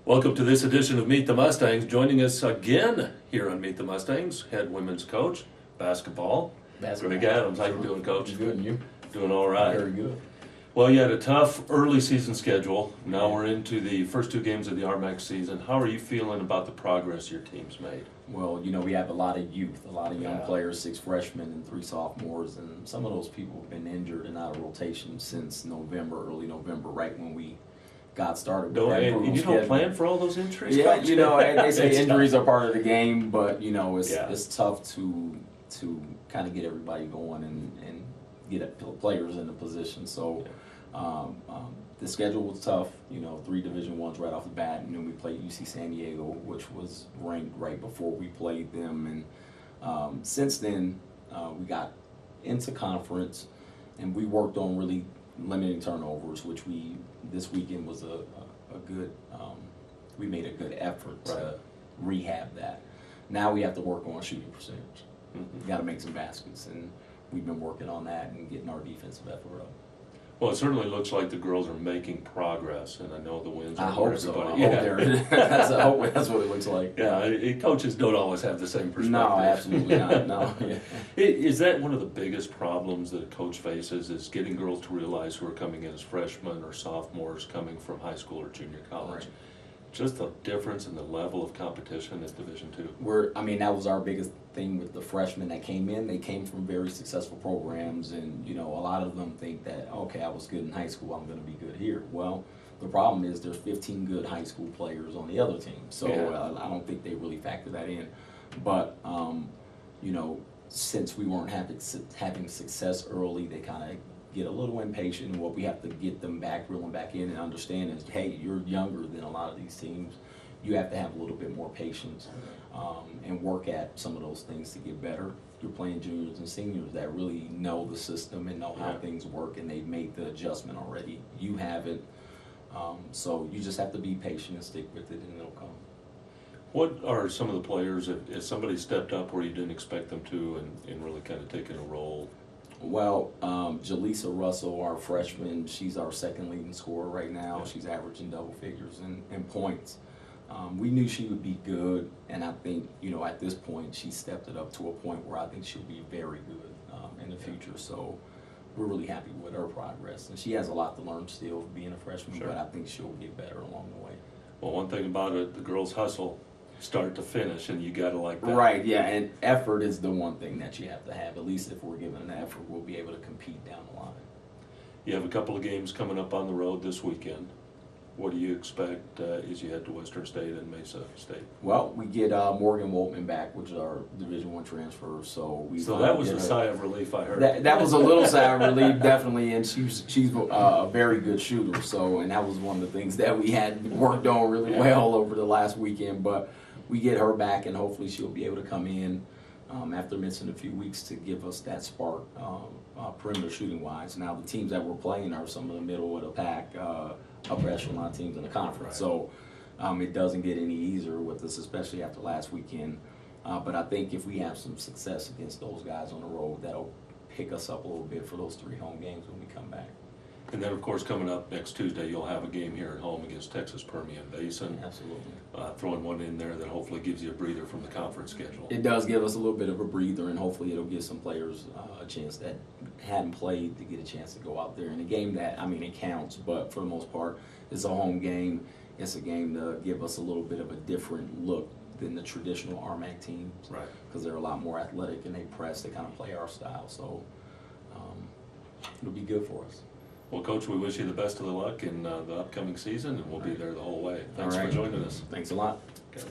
Welcome to this edition of Meet the Mustangs. Joining us again here on Meet the Mustangs, head women's coach, basketball, Greg Adams. How you doing, Coach? Good, and you? Doing all right. Very good. Well, you had a tough early season schedule. Now we're into the first two games of the RMAC season. How are you feeling about the progress your team's made? Well, we have a lot of youth, a lot of young players, 6 freshmen and 3 sophomores, and some of those people have been injured and out of rotation since November, early November, right when we got started. And you don't plan for all those injuries? Yeah, Coach? they say injuries tough. are part of the game, but it's tough to kind of get everybody going and get players in the position. So the schedule was tough. 3 Division I's right off the bat, and then we played UC San Diego, which was ranked right before we played them. And since then, we got into conference, and we worked on really limiting turnovers, which this weekend was a good. We made a good effort to rehab that. Now we have to work on shooting percentage. We got to make some baskets, and we've been working on that and getting our defensive effort up. Well, it certainly looks like the girls are making progress, and I know the wins are I hope so. I everybody. hope that's what it looks like. Yeah, coaches don't always have the same perspective. No, absolutely not. No. Yeah. Is that one of the biggest problems that a coach faces, is getting girls to realize who are coming in as freshmen or sophomores coming from high school or junior college? Right. Just the difference in the level of competition at Division II. That was our biggest thing with the freshmen that came in. They came from very successful programs, and a lot of them think that, okay, I was good in high school, I'm going to be good here. Well, the problem is there's 15 good high school players on the other team, so I don't think they really factor that in. But since we weren't having success early, they kind of get a little impatient, and what we have to get them back, reel them back in and understand is, hey, you're younger than a lot of these teams. You have to have a little bit more patience and work at some of those things to get better. You're playing juniors and seniors that really know the system and know how things work, and they've made the adjustment already. You haven't, so you just have to be patient and stick with it, and it'll come. What are some of the players, if somebody stepped up where you didn't expect them to and really kind of taking a role? Well, Jaleesa Russell, our freshman, she's our second leading scorer right now. Yeah. She's averaging double figures in points. We knew she would be good, and I think, at this point, she stepped it up to a point where I think she'll be very good in the future. So we're really happy with her progress. And she has a lot to learn still being a freshman, but I think she'll get better along the way. Well, one thing about it, the girls hustle start to finish, and you got to like that. Right, yeah, and effort is the one thing that you have to have. At least if we're given an effort, we'll be able to compete down the line. You have a couple of games coming up on the road this weekend. What do you expect as you head to Western State and Mesa State? Well, we get Morgan Woltman back, which is our Division I transfer. So that was a sigh of relief, I heard. That was a little sigh of relief, definitely, and she's a very good shooter. So, and that was one of the things that we had worked on really well over the last weekend. But we get her back, and hopefully she'll be able to come in after missing a few weeks to give us that spark perimeter shooting-wise. Now, the teams that we're playing are some of the middle of the pack, upper echelon teams in the conference. So it doesn't get any easier with us, especially after last weekend. But I think if we have some success against those guys on the road, that'll pick us up a little bit for those 3 home games when we come back. And then, of course, coming up next Tuesday, you'll have a game here at home against Texas Permian Basin. Absolutely. Throwing one in there that hopefully gives you a breather from the conference schedule. It does give us a little bit of a breather, and hopefully it'll give some players a chance that hadn't played to get a chance to go out there in a game that, it counts, but for the most part, it's a home game. It's a game to give us a little bit of a different look than the traditional RMAC teams. Right. Because they're a lot more athletic, and they press, they kind of play our style. So it'll be good for us. Well, Coach, we wish you the best of the luck in the upcoming season, and we'll be there the whole way. Thanks for joining us. Thanks a lot. Okay.